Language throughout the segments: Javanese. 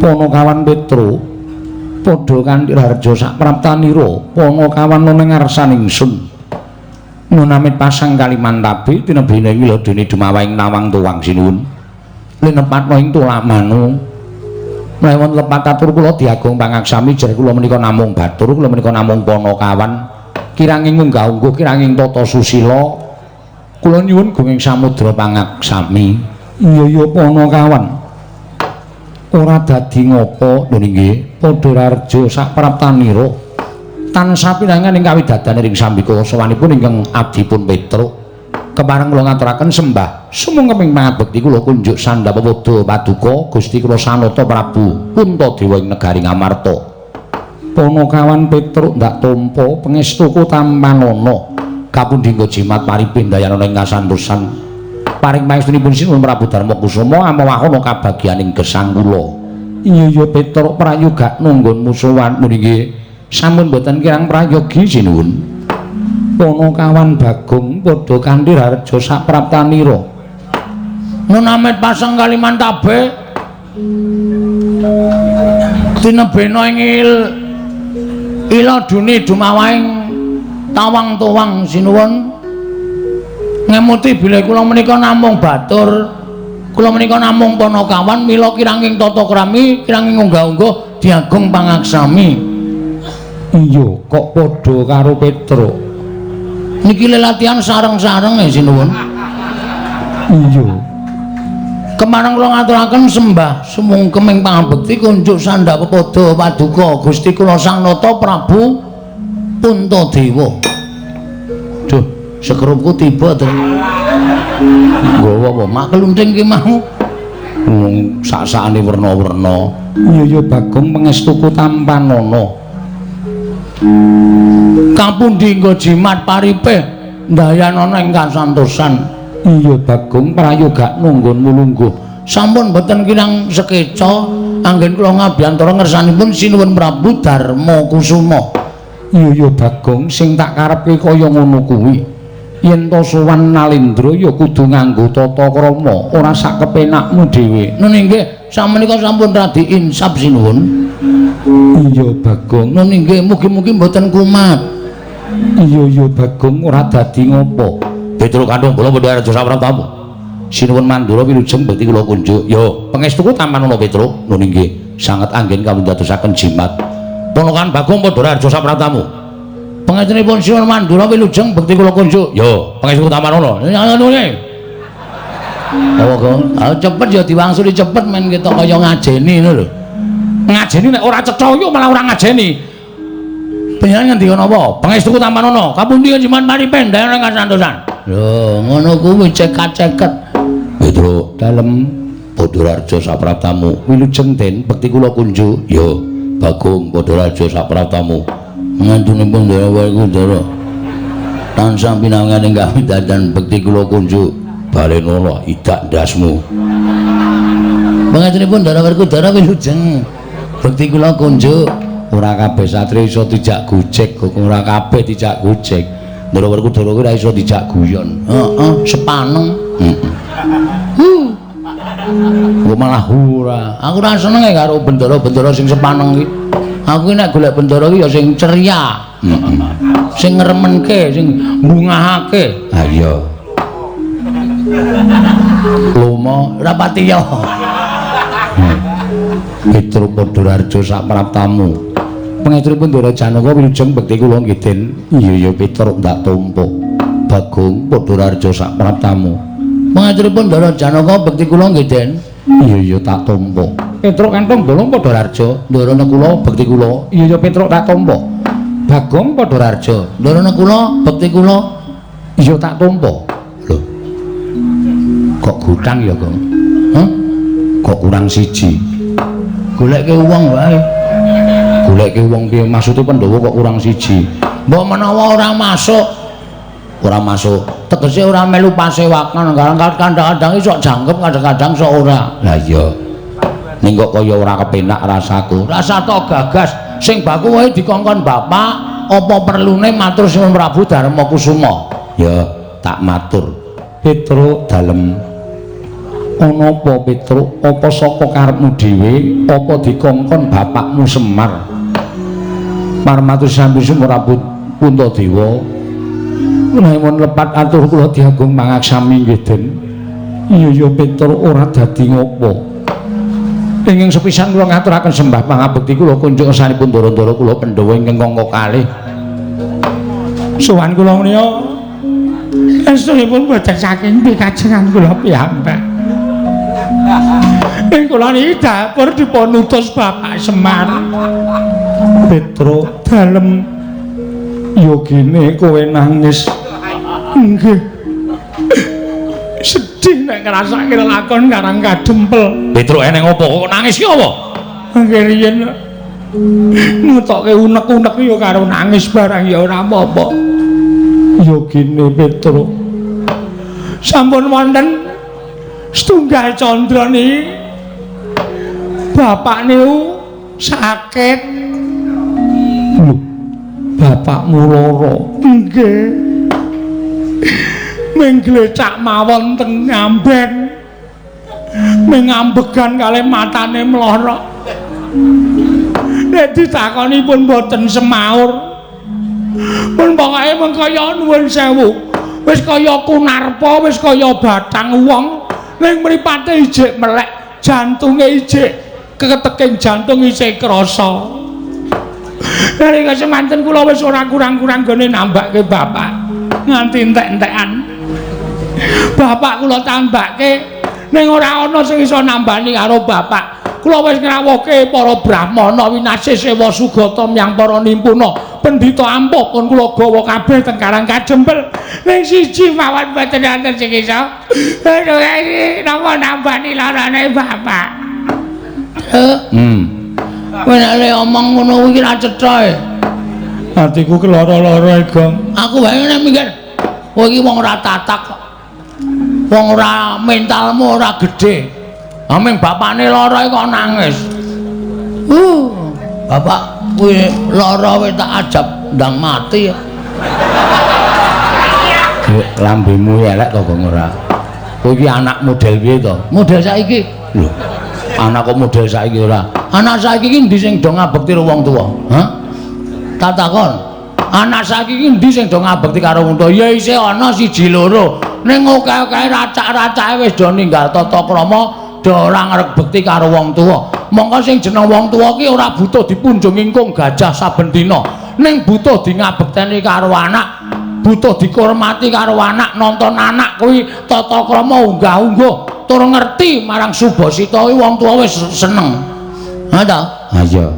Panakawan Petro padha kanthi harja sak praptanira Panakawan ana ngarsaning ingsun nunamit pasang Kalimantabe tinebene ila dene dumawaing nawang tuwang sinuwun linepatna ing tulak manu mlewon lepat atur kula diagung pangaksami jar kula menika namung batur kula menika namung Panakawan kiranging unggah-ungguh kiranging tata susila kula nyuwun gunging samudra pangaksami iya Panakawan ora dadi ngapa lho nggih padha rarja sak praptanira tansah pinangan ing kawidadane ring sambika sawanipun ingkang adipun Petruk kepareng kula ngaturaken sembah sumengkeping pangabekti kula kunjuk sandhapa pada paduka Gusti kula Sanata Prabu Puntadewa ing negari Ngamarta Panakawan Petruk ndak tampa pangestuku tampanana kapundhingga jimat paripin dayana ing kasantosan paring pangestunipun sinuwun Prabu Darma Kusuma amawahana kabagyaning gesang kula iya Petruk prayoga nunggonmu sowan mriki sampun boten kirang prayogi sinuwun Panakawan Bagong padha kanthi harja sak praptanira nunamit pasang Kalimantabe tinebena ing ila dune dumawaing tawang tuwang sinuwun ngemuti bilih kula menika namung batur kula menika namung Panakawan mila kiranging tata krami kiranging unggah-ungguh diagung pangaksami iya kok padha karo Petruk niki latihan sareng-sareng sinuwun iya kemareng kula ngaturaken sembah sumungkeming pangabekti kunjuk sandhapa pada paduka Gusti kula Sanata Prabu Puntadewa duh sekerupku tiba to nggawa apa mak kelunting ki mau sak-sakane werna-werna iya Bagong pangestuku tampanana kapundhingga jimat paripe ndayanana ing kasantosan iya Bagong prayoga nunggonmu lungguh sampun boten kirang sekeca anggen kula ngabiyantara ngersanipun sinuwun Prabu Darma Kusuma iya Bagong sing tak karepke kaya ngono kuwi yen to sowan Nalendra ya kudu nganggo tata krama ora sak kepenakmu dhewe nun inggih samenika sampun radi insap sinuwun iya Bagong nun inggih mugi-mugi mboten kumat iya Bagong ora dadi ngopo Petruk kandung bola padha raja sapratamu sinuwun Mandura wilujeng bekti kula kunjuk ya pangestuku tampanana Petruk nun inggih sanget anggen kawula dadosaken jimat Panakawan Bagong padha raja sapratamu pangestunipun sinuwun Mandura wilujeng bekti kula kunjuk ya pangestuku tampanana ngono nggih apa kok cepet ya diwangsuli cepet men ketok kaya ngajeni ngono lho ngajeni nek ora cetha yo malah ora ngajeni panjenengan ngendika napa pangestuku tampanana kapundi jimat paripen daerah kasantosan lho ngono kuwi cekat-ceket Petruk dalem padha raja sapratamu wilujeng den bekti kula kunjuk ya Bagong padha raja sapratamu ngantunipun dewa iku ndara tansah pinanganing kawidadan bekti kula kunjuk balenala idak ndasmu pangaturipun ndara Werkudara wilujeng bekti kula kunjuk ora kabeh satri iso dijak gojek ora kabeh dijak gojek ndara Werkudara kuwi ora iso dijak guyon heeh sepaneng kok malah ora aku ora seneng karo bendara-bendara sing sepaneng iki aku nek golek bendara iki ya sing ceria sing ngremenke sing mbungahake ha iya lomo rapati ya Petruk padha raja sak praptamu pangestunipun Ndara Janaka wilujeng bekti kula nggih iya Petruk ndak tampa Bagong padha raja sak praptamu pangestunipun Ndara Janaka bekti kula nggih iya tak tampa Petruk kantong bolong padha raja ndarana kula bekti kula iya Petruk tak tampa Bagong padha raja ndarana kula bekti kula iya tak tampa lho kok gutang ya kok kok kurang siji goleke wong wae goleke wong piye maksude Pandhawa kok kurang siji mbok menawa ora masuk tegese ora melu pasewakan kadang-kadang sok jangkep kadang-kadang sok ora lah iya ning kok kaya ora kepenak rasaku rasa tok gagas sing baku wae dikongkon bapak apa perlune matur Sinuwun Prabu Darma Kusuma ya tak matur Petruk dalem Ana apa Petruk? Apa saka karepmu dhewe? Apa dikongkon bapakmu Semar? Marmatur sami sumurapun Puntadewa. Menawi lepat atur kula diagung mangaksami nggih Den. Iya Petruk ora dadi ngopo. Ingkang sepisan kula ngaturaken sembah pangabekti kula kunjuk sanipun Ndara-ndara kula Pandhawa ingkang kangka kalih. Sowan kula menika estunipun boten saking pikajengan kula piyambak. Ing kula niki dapur dipun utus Bapak Semar. Petruk dalem yogine kowe nangis. Nggih. Sedih nek ngrasake lakon karang kadempel. Petruk eneng apa kok nangis ki apa? Nggih riyen ngutokke unek-unek ya karo nangis barang ya ora apa-apa. Yogine Petruk. Sampun wonten setunggal candra niki bapak niku sakit. Lho, bapakmu lara. Nggih. Ming glecak mawon teng ngamben. Ming ambegan kalih matane mlorok. Nek ditakoni pun boten semaur. Pun pokoke mengkaya nuwun sewu. Wis kaya kunarpa, wis kaya batang wong. Ning mripate ijik melek, jantunge ijik keketeking jantung isih krasa. Dari kesemanten kula wis ora kurang-kurang gone nambahke bapak nganti entek-entekan. Bapak kula tambahke ning ora ana sing iso nambani karo bapak. Kula wis ngrawuhke para brahmana winasih sewa sugata miyang para nimpuna. Pendhita ampuh pun kula gawa kabeh teng Karang Kadempel. Ning siji mawon mboten wonten sing iso. Aduh napa nambani larane bapak. Kowe nek le omong ngono kuwi ra cetha e. Atiku keloro-loro e, Gong. Aku wae nek mikir kowe iki wong ora tatak kok. Wong ora mentalmu ora gedhe. Aming bapakne lara kok nangis. Bapak kuwi lara wis tak ajab ndang mati ya. Lambemu elek to Gong ora. Kowe iki anak model piye to? Model saiki. Lho. Anak kok model saiki ora. Anak saiki iki ndi sing do ngabekti karo wong tuwa? Hah? Tak takon. Anak saiki iki ndi sing do ngabekti karo wong tuwa? Ya isih ana siji loro. Ning akeh-akeh racak-racake wis do ninggal tata krama, do ora ngrek bekti karo wong tuwa. Mongko sing jeneng wong tuwa ki ora butuh dipunjung ingkung gajah saben dina. Ning butuh di ngabekteni karo anak, butuh dihormati karo anak, nonton anak kuwi tata krama unggah-ungguh. Tur ngerti marang Subasita kuwi wong tuwa wis seneng. Ha ta? Ha iya.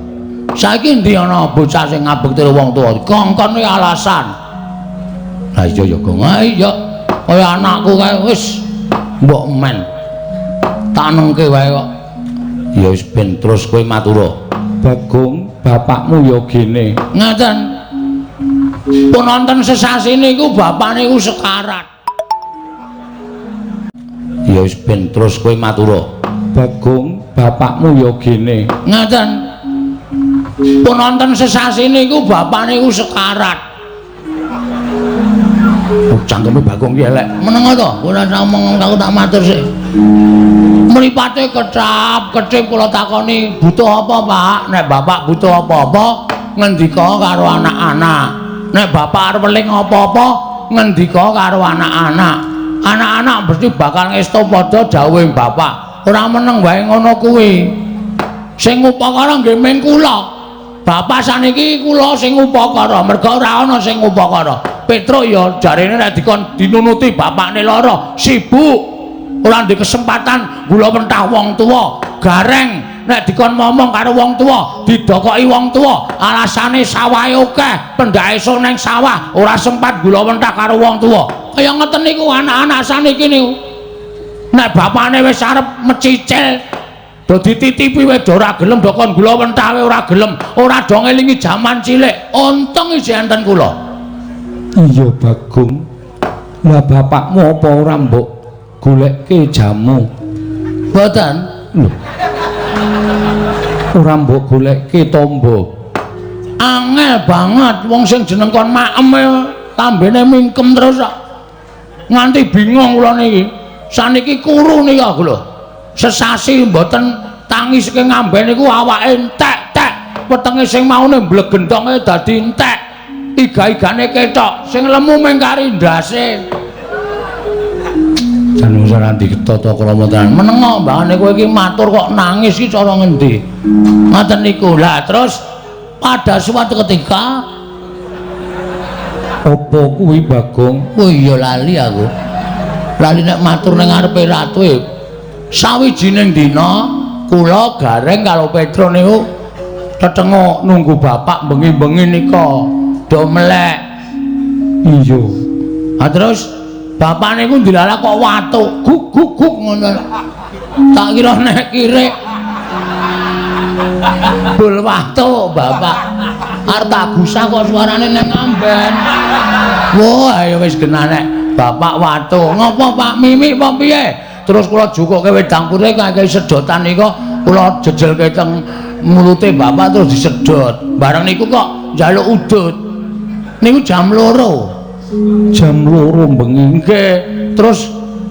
Saiki ndi ana bocah sing ngabekti wong tuwa? Kongkon kuwi alasan. Lah iya ya, Gong. Ha iya. Kaya anakku kae wis mbok men. Tak nengke wae kok. Ya wis ben terus kowe matura. Bagong, bapakmu ya gene. Ngaten. Pun wonten sesasi niku bapak niku sekarat. Ya wis ben terus kowe matura. Bagong, bapakmu ya gene. Ngaten. Pun wonten sesasi niku bapak niku sekarat. Cangkeme Bagong ki elek. Meneng to, ora usah omong aku tak matur sik. Mripate kecap-kecip kula takoni, butuh apa, Pak? Nek bapak butuh apa-apa, ngendika karo anak-anak. Nek bapak arep eling apa-apa, ngendika karo anak-anak. Anak-anak mesti bakal ngestu padha dawuhe bapak. Ora meneng wae ngono kuwi. Sing upakara nggih ming kula. Bapak saniki kula sing upakara, merga ora ana sing upakara. Petruk ya jarene nek dikon dinunuti bapakne lara, sibuk. Ora ndek kesempatan gula mentah wong tuwa. Gareng nek dikon ngomong karo wong tuwa, didokoki wong tuwa, alasane sawahe akeh, pendake sun ning sawah, ora sempat gula mentah karo wong tuwa. Kaya ngeten niku anak-anak saniki niku. Nek bapakne wis arep mecicil do dititipi wae do ora gelem do kon gula mentah wae ora gelem, ora do ngelingi jaman cilik. Untung isih enten kula. Iya Bagong. Lah bapakmu apa ora mbok golekke jamu? Mboten. Lho. Ora mbok golekke tombo. Angel banget wong sing jeneng kon maem tambene mingkem terus kok. Nganti bingung kula niki. Saniki kuru nika lho. sesasi mboten tangi saking ngamben niku awake entek-tek. Wetenge sing maune mblegentonge dadi entek. Iga-igane ketok, sing lemu mengkari ndase. Jan Sarandi Tata Krama tenan. Menengo mbahane kowe iki matur kok nangis iki cara ngendi? Ngoten niku. Lah terus pada suatu ketika apa kuwi Bagong? Oh iya lali aku. Lali nek matur ning ngarepe ratu e. Sawijining dina kula Gareng karo Petro niku tetengok nunggu bapak bengi-bengi nika do melek. Iya. Ah terus bapak niku dilalah kok watuk guk ngono. Tak kira nek kirek bul watuk bapak. Arep tak gusah kok suarane ning ngamben. Wah ya wis genane bapak watuk. Ngopo Pak Mimi apa piye? Terus kula jukuke wedang putih kangge sedotan nika kula jejelke teng mulute bapak terus disedot. Bareng niku kok njaluk udut. Niku jam 2. Jam 2 bengi nggih. Terus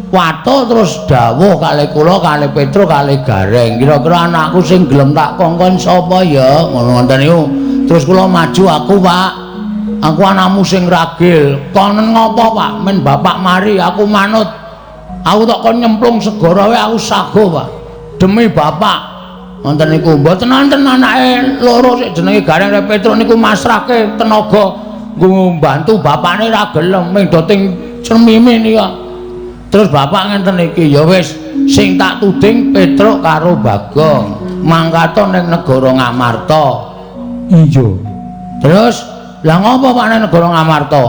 watuk terus dawuh kalih kula kalih Petro kalih Gareng. Kira-kira anakku sing gelem tak kongkon sapa ya? Ngono ngoten niku. Terus kula maju aku, Pak. Aku anakmu sing ragil. Konen ngopo, Pak? Men bapak mari aku manut. Aku tak kon nyemplung segara wae aku sago, Pak. Demi bapak. Ngoten niku. Mboten wonten anake loro sik jenenge Gareng karo Petro niku masrahke tenaga nggo mbantu bapakne ra gelem ming doting cermimi nika. Terus bapak ngenten iki ya wis sing tak tuding Petro karo Bagong. Mangkato ning negara Ngamarta. Iya. Terus lah ngopo Pak ning negara Ngamarta?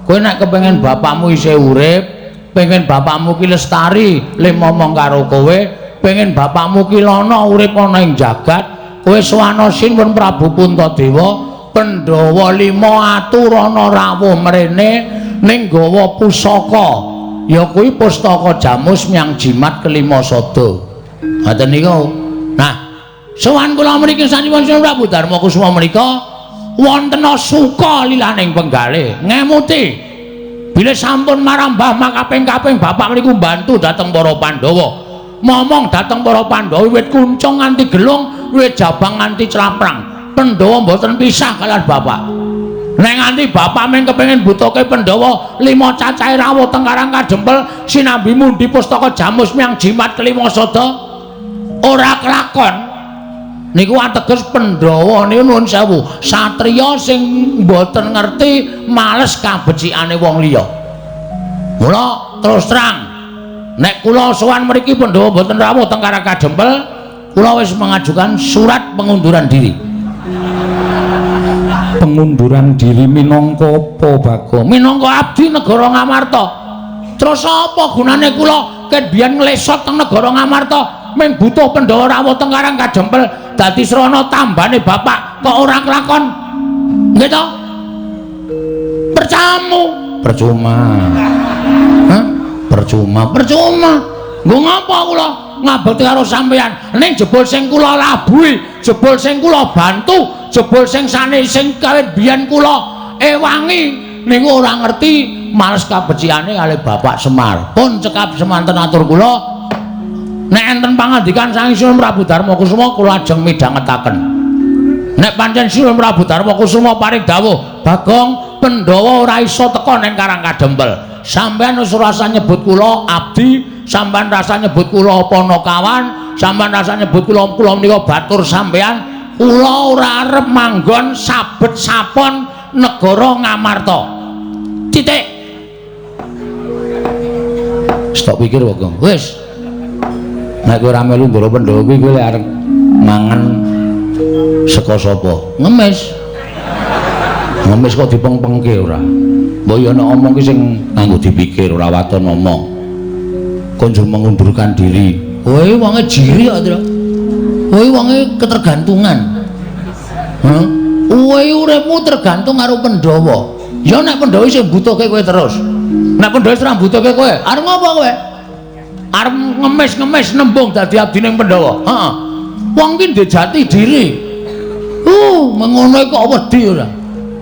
Kowe nek kepengin bapakmu isih urip, pengen bapakmu ki lestari, le momong karo kowe, pengen bapakmu ki lono urip ana ing jagat, kowe sowana Sinten Prabu Puntadewa, Pandhawa 5 aturana rawuh mrene ning gawa pusaka. Ya kuwi pustaka Jamus Myang Jimat kelima sada. Ngoten niku. Nah, sowan kula mriki sampun Sinten Prabu Darma Kusuma menika wonten suka lilaning penggalih ngemuti bila sampun marang Mbah makaping-kaping bapak mriku mbantu dhateng para Pandhawa. Momong dhateng para Pandhawa wiwit kuncung nganti gelung, wiwit jabang nganti claprang. Pandhawa mboten pisah kaliyan bapak. Nek nganti bapak men kepengin butuhke Pandhawa 5 cacahe rawuh teng Karang Kadempel sinambi mundi pustaka Jamus Myang Jimat kelima sada ora kelakon. Niku ateges Pandhawa niku nuwun sewu, satriya sing mboten ngerti males kabecikane wong liya. Mula terus terang, nek kula sowan mriki Pandhawa mboten rawuh teng Karang Kadempel, kula wis mengajukan surat pengunduran diri. Pengunduran diri minangka apa, Bagong? Minangka abdi negara Ngamarta. Terus apa gunane kula ket biyen nglesot teng negara Ngamarta, mung butuh Pandhawa rawuh teng Karang Kadempel dadi srana tambane bapak kok ora kelakon. Nggih to? Percuma. Hah? Percuma. Nggo ngapa kula ngabekti karo sampeyan ning jebul sing kula labuhi, jebul sing kula bantu, jebul sing sanes sing kawit biyen kula ewangi niku ora ngerti males kabecikane kalih Bapak Semar. Pun cekap semanten atur kula nek enten pangandikan saking Sinten Prabu Darma Kusuma kula ajeng midhangetaken. Nek pancen Sinten Prabu Darma Kusuma paring dawuh, Bagong Pandhawa ora iso teka ning Karang Kadempel. Sampeyan wis rasa nyebut kula abdi, sampeyan rasa nyebut kula Panakawan, sampeyan rasa nyebut kula menika batur sampeyan. Kula ora arep manggon sabet sapon negara Ngamarta. Titik. Stop pikir Bagong. Wis. Nek kowe ora melu ndara Pandhawa kuwi kowe arep mangan saka sapa? Ngemis. Ngemis kok dipeng-pengke ora. Mbok ya nek omong ki sing nganggo dipikir ora waton ngomong. Konjur mengundurkan diri. Kowe wonge jiri kok, Tru. Kowe wonge ketergantungan. Hah? Kowe uripmu tergantung karo Pandhawa. Ya nek Pandhawa sing butuhke kowe terus. Nek Pandhawa ora butuhke kowe, arep ngopo kowe? Arep ngemis-ngemis nembung dadi abdine Pandhawa. Heeh. Wong ki ndek jati diri. Mengono kok wedi ora.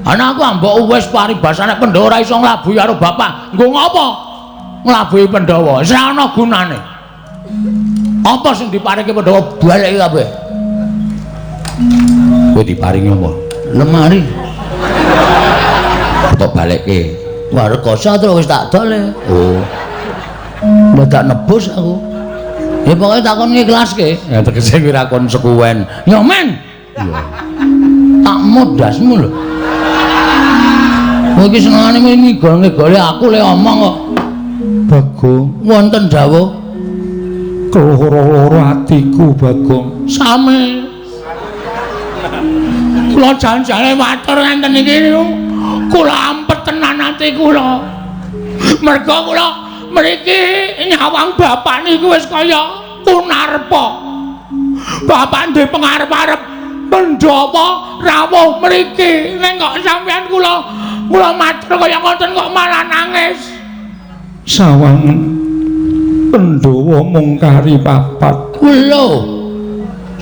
Ana aku ambek wis paribasane Pandhawa ora iso nglabuhi karo bapak. Nggo ngopo? Nglabuhi Pandhawa. Wis ana gunane. Apa sing diparingi Pandhawa baleki kabeh? Kowe diparingi apa? Lemari. Tak balekke. Warkasa terus wis tak dol. Oh. Ndak nebus aku. Ya pokoke takon ngiklaske. Ya tegese kuwi ra kon sekuwen. Ya men. Iya. Tak modasmu lho. Kowe iki senengane ngigol-ngigoli aku le omong kok. Bagong, wonten dawuh keloro-loro atiku Bagong. Same. Kula janjane matur ngenten iki niku. Kula ampet tenan ati kula. Merga kula mriki nyawang bapak niku wis kaya kunarpa. Bapak duwe pangarep-arep Pandhawa rawuh mriki ning kok sampeyan kula matur kaya ngoten kok malah nangis. Sawangen Pandhawa mung kari papat. Lho.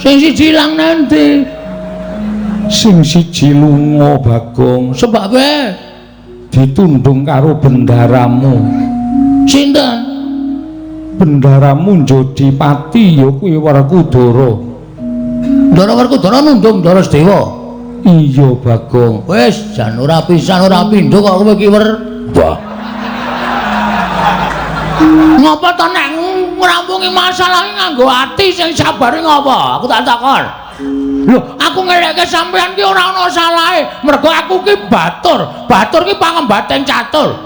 Sing siji ilang nanti. Sing siji lunga Bagong. Sebab ditundung karo bendaramu. Sinten? Bendaramu Jodipati ya kuwi Werkudara. Ndara Werkudara nundung Ndara Sedewa. Iya Bagong. Wis jan ora pisan ora pindho kok kowe ki Wah. Ngapa to nek ngrampungi masalah nganggo ati sing sabare ngapa? Aku tak takon. Lho, aku ngelekke sampean ki ora ana salahe. Mergo aku ki batur. Batur ki pangembating catur.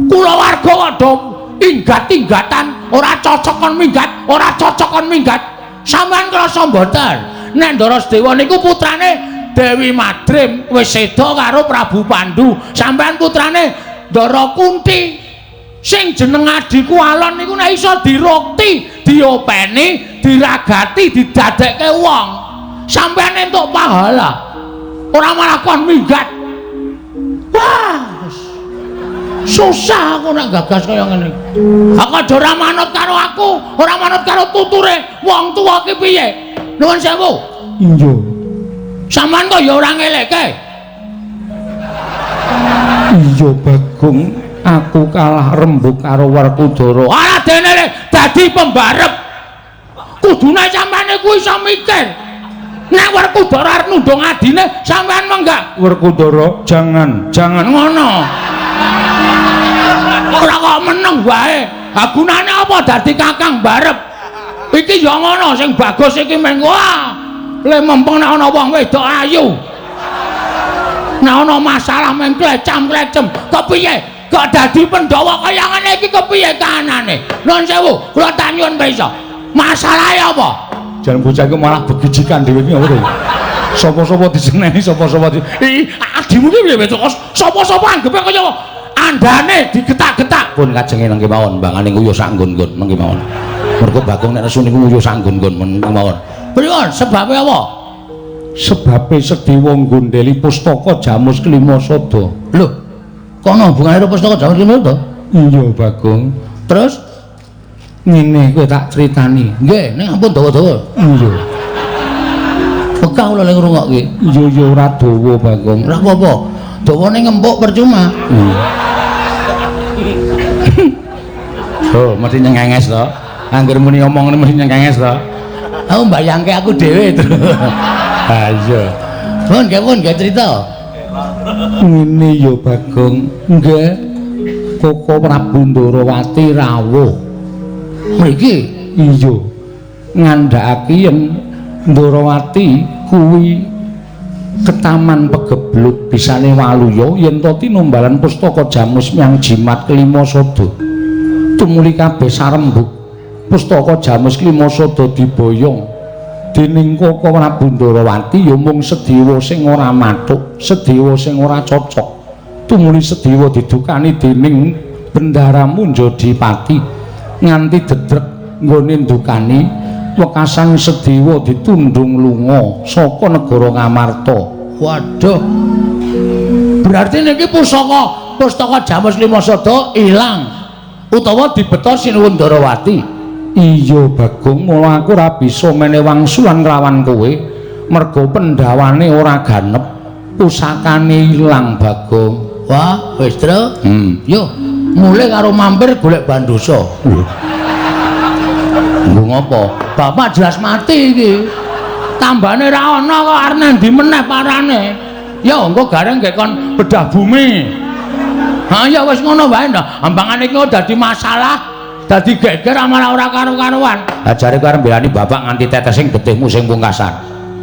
Kula warga kok do inggat-inggatan, ora cocok kon minggat, ora cocok kon minggat. Sampeyan krasa mboten? Nek Ndara Sedewa niku putrane Dewi Madrim wis seda karo Prabu Pandu. Sampeyan putrane Ndara Kunti. Sing jeneng adiku Alon niku nek iso dirukti, diopeni, diragati, didadekke wong. Sampeyan entuk pahala. Ora malah kon minggat. Wah. Susah aku nek gagas kaya ngene. Aku ora manut karo aku, ora manut karo tuture wong tuwa ki piye? Nuwun sewu. Iya. Sampeyan kok ya ora ngelekke. Iya Bagong, aku kalah rembug karo Werkudara. Ora dene dadi pembarep. Kudune sampeyan kuwi iso mikir. Nek Werkudara arep nundung adine, sampeyan menggak. Werkudara, jangan ngono. Ora kok meneng wae. Ha gunane apa dadi kakang barep? Iki ya ngono sing bagus iki meng wah. Le mumpung nek ana wong wedok ayu. Nek ana masalah meng klecam-klecem, kepiye? Kok dadi Pandhawa kaya ngene iki kepiye kahanane? Nuwun sewu, kula tak nyuwun pirsa. Masalahe apa? Jan bocah iku malah begijikan dhewe iki ngono. Sapa-sapa diseneni, sapa-sapa adimu ki piye kok sapa-sapa anggepe kaya andane digetak-getak pun kajenge nang kemawon mbangane nguyuh sak nggon-nggon nang kemawon. Mergo Bagong nek nesu niku nguyuh sak nggon-nggon men kemawon. Pripun sebabe apa? Sebabe Sedewa nggondheli pustaka Jamus Klima Sada. Lho, kono hubungane karo pustaka Jamus Klima Sada? Iya Bagong. Terus ngene kowe tak critani. Nggih, nek ampun dawa-dawa. Iya. Bekah kula ning ngrungokke. Iya ora dawa Bagong. Ora apa-apa. Dawane ngempuk percuma. Oh, mesti nyengenges to. Angger muni omong ngene mesti nyengenges to. Aku mbayangke aku dhewe to. Ha iya. Pun nggih crita. Ngene ya Bagong. Nggih. Koko Prabu Ndarawati rawuh. Mriki iya. Ngandhakake yen Ndarawati kuwi ketaman pegebluk bisane waluya yen to tinumbalan pustaka Jamus Myang Jimat Klima Sada. Tumuli kabeh sarembug pustaka Jamus Klima Sada diboyong dening Koko Prabu Ndarawati ya mung Sedewa sing ora mathuk, Sedewa sing ora cocok. Tumuli Sedewa didukani dening bendaramu Jodipati nganti dedrek nggone ndukani wekasan Sedewa ditundung lunga saka negara Ngamarta. Waduh. Berarti niki pustaka Jamus Klima Sada ilang utawa dibeto Sinuwun Ndarawati. Iya Bagong, mula aku ora bisa menehi wangsulan nglawan kowe merga Pandhawane ora ganep, pusakane ilang Bagong. Wah, wis Tru. Yo, mulih karo mampir golek Bandosa. Nggo ngopo? Bapak jelas mati iki. Tambane ra ana kok arep ndi meneh parane. Ya engko gareng gek kon bedah bumi. Ha ya wis ngono wae ndak. Ambangane iki dadi masalah, dadi geger malah ora karo-karuan. Ha jare kowe arep mbelani bapak nganti tetesing getihmu sing pungkasan.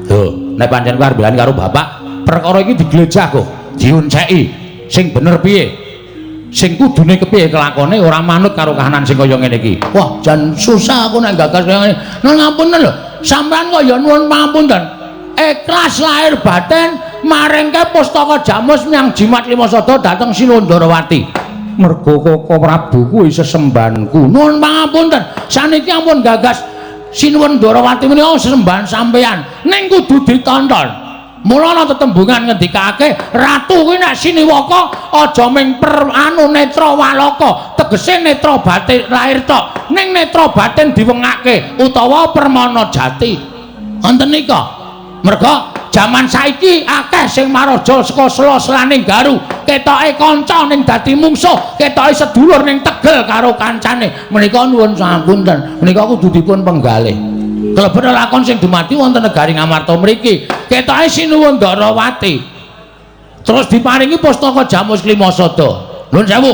Lho, nek pancen kowe arep mbelani karo bapak, perkara iki diglejah kok, diunceki. Sing bener piye? Sing kudune kepiye kelakone ora manut karo kahanan sing kaya ngene iki. Wah, jan susah aku nek gagas kaya ngene. Nun ngapunten lho, sampean kok ya nuwun pangapunten. Ikhlas lahir batin maringke pustaka Jamus Myang Jimat Limasada dhateng Sinundarawati. Mergo Koko Prabu kuwi sesembahanku. Nuwun pangapunten. Saniki ampun gagas Sinundarawati menika sesembahan sampeyan ning kudu ditonton. Mula ana tetembungan ngendikake ratu kuwi nek siniwaka aja ming anu netra walaka, tegese netra batin lahir tok, ning netra batin diwengake utawa permana jati. Wonten nika. Merga jaman saiki akeh sing maraja saka sela-selaning garu, ketoke kanca ning dadi mungsuh, ketoke sedulur ning tegel karo kancane. Menika nuwun sapunten, menika kudu dipun penggalih. Kelebet lakon sing dumadi wonten negari Ngamarta mriki, ketoke Sinundarawati. Terus diparingi pustaka Jamus Limasada. Nuwun sewu.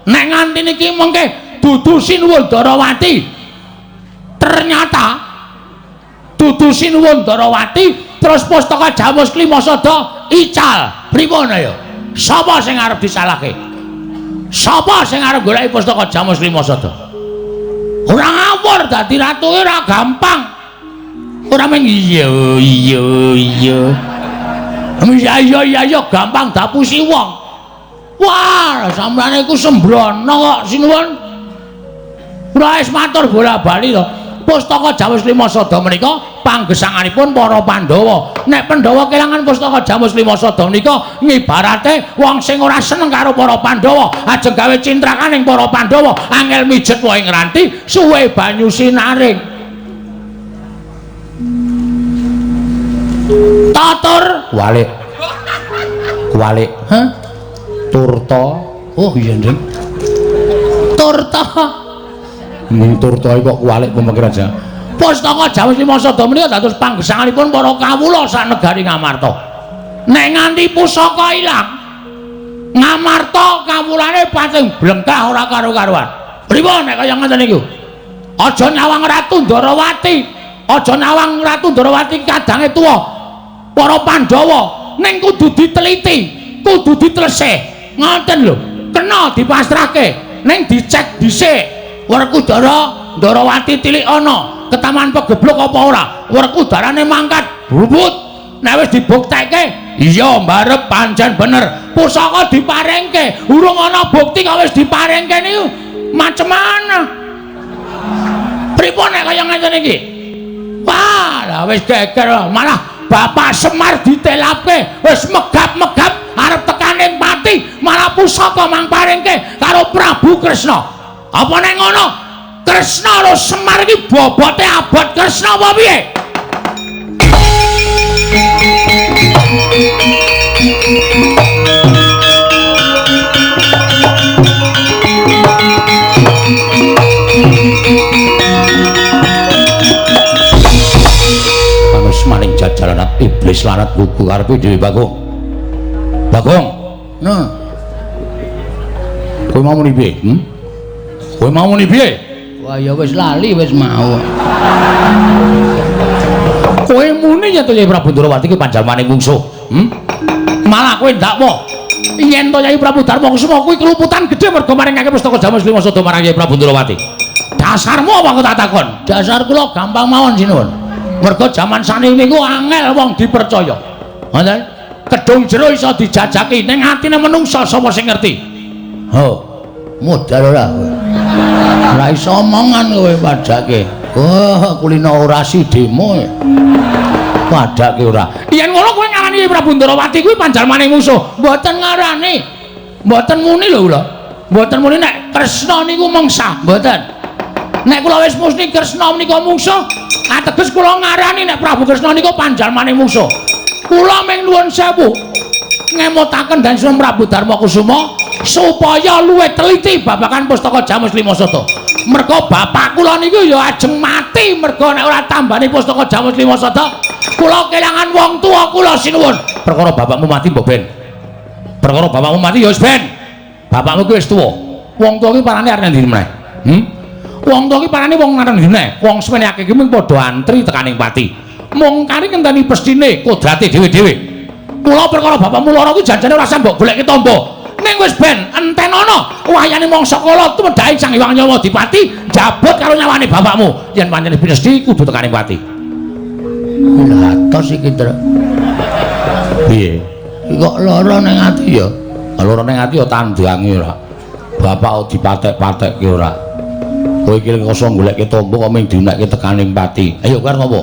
Nek nganti niki mengke dudu Sinundarawati. Ternyata dudu Sinundarawati terus pustaka Jamus Limasada ical. Pripun ya? Sapa sing arep disalahke? Sapa sing arep goleki pustaka Jamus Limasada? Ora ngawur dadi ratu ora gampang. Ora mung iya. Iya gampang dapusi wong. Wah, sampeyan iku sembrono kok sinuwun. Ora wis matur bola-bali to. Pustaka Jamus Limasada menika panggesanganipun para Pandhawa. Nek Pandhawa kelangan pustaka Jamus Limasada menika ngibarate wong sing ora seneng karo para Pandhawa, ajeng gawe cintrakaning para Pandhawa, angel mijet wae ngranti, suwe banyu sinaring. Tatur walik. Kuwalik. Hah? Turta. Oh iya, Ndeng. Turta. Ning turta kok kuwalik pemikiran aja. Pustaka Jamus Limasada menika dados panggesanganipun para kawula sak negari Ngamarta. Nek nganti pusaka ilang, Ngamarta kawulane pating blengkah ora karo-karuan. Pripun nek kaya ngoten niku? Aja nyawang Ratu Ndarawati. Aja nyawang Ratu Ndarawati kadange tuwa. Para Pandhawa ning kudu diteliti, kudu ditelesih. Ngoten lho, kena dipasrahke, ning dicek dhisik. Werkudara Ndarawati tilik ana, ketaman pegeblok apa ora? Werkudarane mangkat bubut. Nek wis dibuktekke, iya mbarep pancen bener. Pusaka diparingke, urung ana bukti kok wis diparingke niku. Macem mana? Pripun nek kaya ngene iki? Wah, wis geger malah Bapak Semar ditelapke, wis megap-megap arep tekaning pati, malah pusaka mang paringke karo Prabu Kresna. Apa nek ngono? Kresna karo Semar iki bobote abot Kresna apa piye? Manus maning jajalan iblis lanat buku karepe dhewe Bagong. Bagong. Nah. Kowe mau muni piye? Kowe mau muni piye? Wah ya wis lali wis mau. Kowe muni ya to Yai Prabu Ndarawati ki panjalmaning mungsuh. Malah kowe ndak mo. Yen to Yai Prabu Darmakusuma kuwi keluputan gedhe mergo maringake pustaka Jamus Limasada marang Yai Prabu Ndarawati. Dasarmu apa kok tak takon? Dasar kula gampang mawon sinuwun. Mergo jaman saniki niku angel wong dipercaya. Ngoten. Kedung jero iso dijajaki ning atine menungsa sapa sing ngerti? Ho. Modal ora. Ora iso omongan kowe padake. Oh, kulino orasi demo. Padake ora. Yen ngono kowe ngarani Prabu Ndarawati kuwi panjalmaning musuh. Mboten ngarani. Mboten muni lho kula. Mboten muni nek Kresna niku mengsah, mboten. Nek kula wis muni Kresna menika mungsuh, ateges kula ngarani nek Prabu Kresna niku panjalmaning musuh. Kula mung nuwun sewu ngemutaken Dansun Prabu Darmakusuma supaya luwih teliti babagan pustaka Jamus Limasada. Merga bapak kula niku ya ajeng mati mati mergo nek ora tambani pustaka Jamus Lima Sada kula kelangan wong tuwa kula sinuwun. Perkara bapakmu mati mbok ben. Perkara bapakmu mati ya wis ben. Bapakmu ki wis tuwa. Wong tuwa ki parane arep ndi meneh? Wong tuwa ki parane wong nang ndi meneh? Wong semene akeh ki mung padha antri tekaning pati. Mung kari ngenteni pestine kodrate dhewe-dhewe. Mula perkara bapakmu lara ku janjane ora usah mbok goleki tombo. Ning wis ben entenono wayane mangsa kala tumedhae Sang Hyang Nyawa Dipati jabut karo nyawane bapakmu. Yen pancen pinesti kudu tekaning pati. Lha tos iki, Tru. Piye? Iki kok lara ning ati ya? Lara ning ati ya tandange ora. Bapak dipatek-patekke ora. Kowe iki kosong goleki tombo kok ming diunekke tekaning pati. Ayo kowe arep ngopo?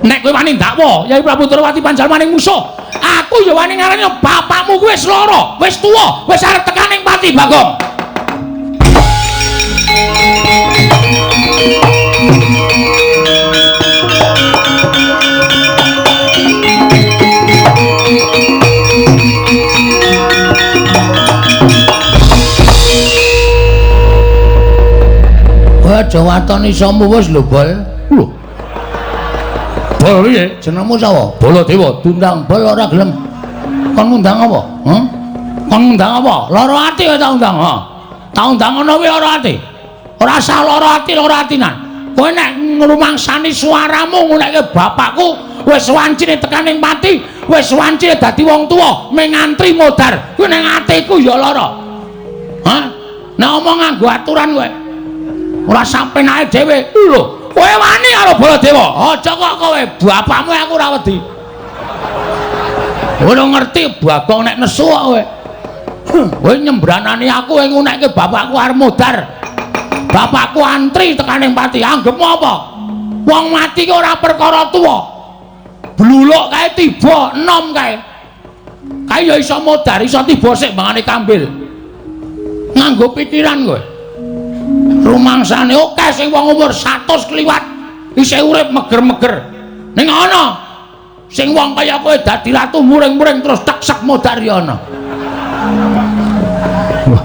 Nek kowe wani ndakwa, Yai Prabu Durawati panjalmaning musuh, aku ya wani ngarani bapakmu kuwi wis lara, wis tuwa, wis arep tekaning pati, Bagong. Wah, jawatan isamu wis lho, Bol. Lho. Bol piye? Jenengmu sapa? Baladewa. Tundang bol ora gelem. Kon ngundang apa? Kon ngundang apa? Lara ati kowe tak undang, ha. Tak undang ngono kuwi lara ati. Ora usah lara atinan. Kowe nek ngrumangsani suaramu ngunekke bapakku wis wancine tekaning pati, wis wancine dadi wong tuwa, ming antri modar. Kuwi ning atiku ya lara. Hah? Nek omong nganggo aturan kowe. Ora sampenake dhewe. Lho. Kowe wani karo Baladewa. Aja kok kowe bapakmu aku ora wedi. Kowe ngerti Bagong nek nesu kok kowe. Kowe nyembranani aku kowe ngunekke bapakku arep modar. Bapakku antri tekaning pati. Anggepmu apa? Wong mati ki ora perkara tuwa. Bluluk kae tiba enom kae. Kae ya iso modar, iso tiba sik mangane kambil. Nganggo pikiran kowe. Rumangsane akeh sing wong umur 100 kliwat isih urip meger-meger. Ning ana sing wong kaya kowe dadi ratu muring-muring terus teksek modar ya ana. Wah.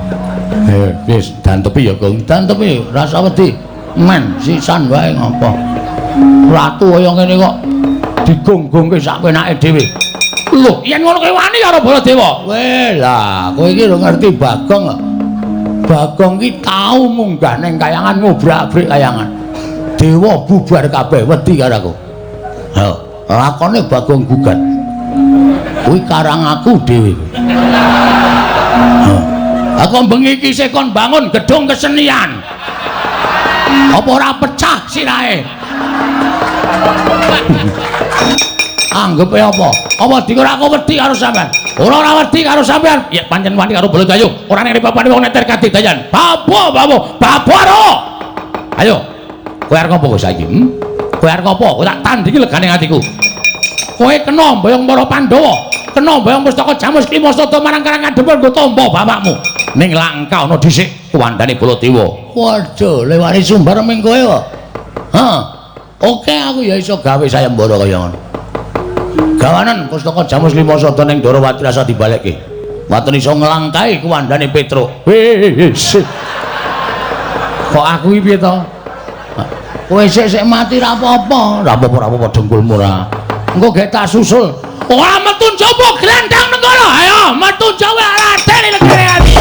Wis dantepi ya, Gong. Dantepi, rasa wedi. Men sisan wae ngopo. Ratu kaya ngene kok digonggongke sak penake dhewe. Lho, yen ngono kowe wani karo Baladewa. Weh lah, kowe iki lho ngerti Bagong kok. Bagong ki tau munggah ning kayangan ngobrak-abrik kayangan. Dewa bubar kabeh wedi karo aku. Ha, lakone Bagong gugat. Kuwi karang aku dhewe. Aku bengi iki sik kon bangun gedung kesenian. Apa ora pecah sirahe? Anggepe apa? Apa dikira aku wedi karo sampean? Ora wedi karo sampean. Ya pancen wani karo Baladewa. Ora nek bapane wong neter kadidayan. Babaro. Ayo. Kowe arep ngopo saiki? Kowe arep ngopo? Kowe tak tandingi legane atiku. Kowe kena mboyong para Pandhawa, kena mboyong pustaka Jamus Lima Sada marang Karangadepur nggo tampa bapakmu. Ning langka ana dhisik kuwandane Baladewa. Waduh, lewani sumbar ming kowe kok. Ha. Oke aku ya iso gawe sayembara kaya ngono. Gawanan pustaka Jamus Lima Sada ning Darawati rasa dibalekke. Waton iso nglangkai kuwandane Petruk. Wis. Kok aku iki piye to? Kowe sik mati ra apa-apa. Ra apa-apa dengkulmu ra. Engko gek tak susul. Ora metu njaba glendang nang kono. Ayo metu jawa Raden negare ati.